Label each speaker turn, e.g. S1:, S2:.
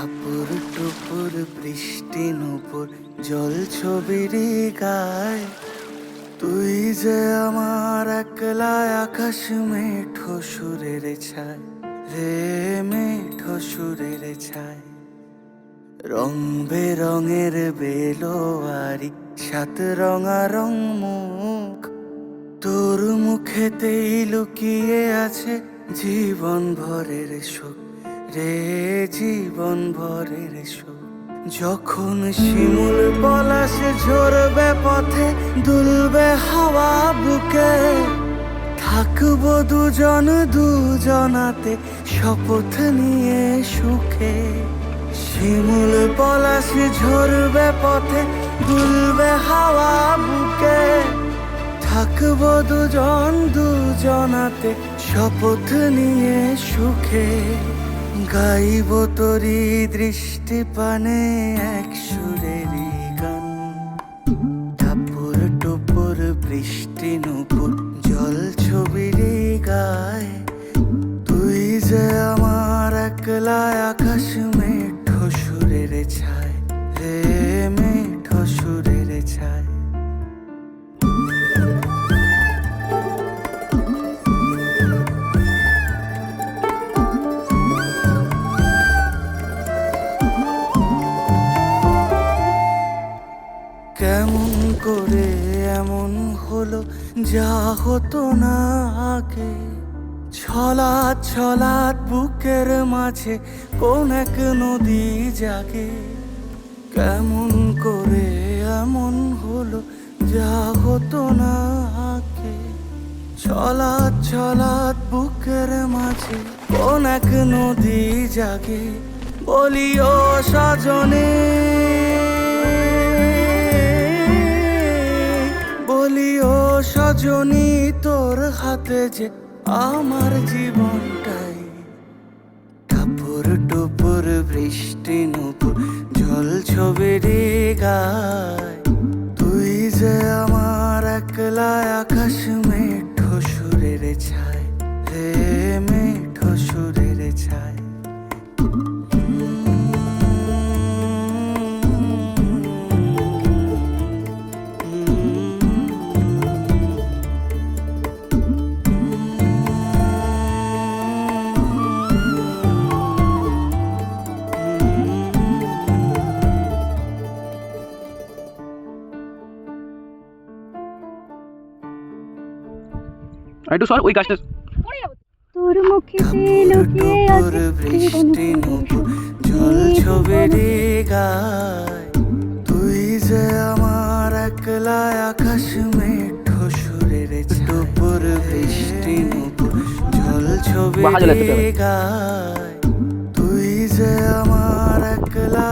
S1: টাপুর টুপুর বৃষ্টি নুপুর জল ছবির গায়, তুই যে আমার একলা আকাশ মেঠো সুরের ছায় রে, মেঠো সুরের ছায়। রং বেরঙের বেলোয়ারি সাত রঙারং মুখ, তোর মুখেতেই লুকিয়ে আছে জীবন ভরের সুখ রে, জীবন ভরের সুখ। যখন শিমুল পলাশ ঝরবে পথে, দুলবে হাওয়া বুকে, থাকবো দুজন দুজনাতে শপথ নিয়ে সুখে। শিমুল পলাশ ঝরবে পথে, দুলবে হাওয়া বুকে, থাকবো দুজন দুজনাতে শপথ নিয়ে সুখে। গাইব তোরি দৃষ্টি পানে এক সুরেরই গান, টাপুর টুপুর বৃষ্টি নুপুর জল ছবির গায়, তুই যে আমার একলা আকাশ মেঠো সুরের ছায় রে, মেঠো সুরের ছায়। কেমন করে এমন হলো যা হতো না আগে, ছলাৎ ছলাৎ বুকের মাঝে কোন এক নদী জাগে। কেমন করে এমন হলো যা হতো না আগে, ছলাৎ ছলাৎ বুকের মাঝে কোন এক নদী জাগে। বলি ও সজনে, বলি ও সজনী, তোর হাতে যে আমার জীবনটাই। টাপুর টুপুর বৃষ্টি নুপুর জল ছবির গায়, তুই যে আমার একলা আকাশ মেঠো সুরের ছায় রে, মেঠো সুরের ছায়।
S2: একটু সর ওই গাছটা।
S3: তোর মুখেতে লুকিয়ে আছে
S1: বৃষ্টি নুপুর জল ছবির গায়, তুই যে আমার একলা আকাশ মেঠো সুরের টুপুর বৃষ্টি নুপুর জল ছবির গায়, তুই যে আমার একলা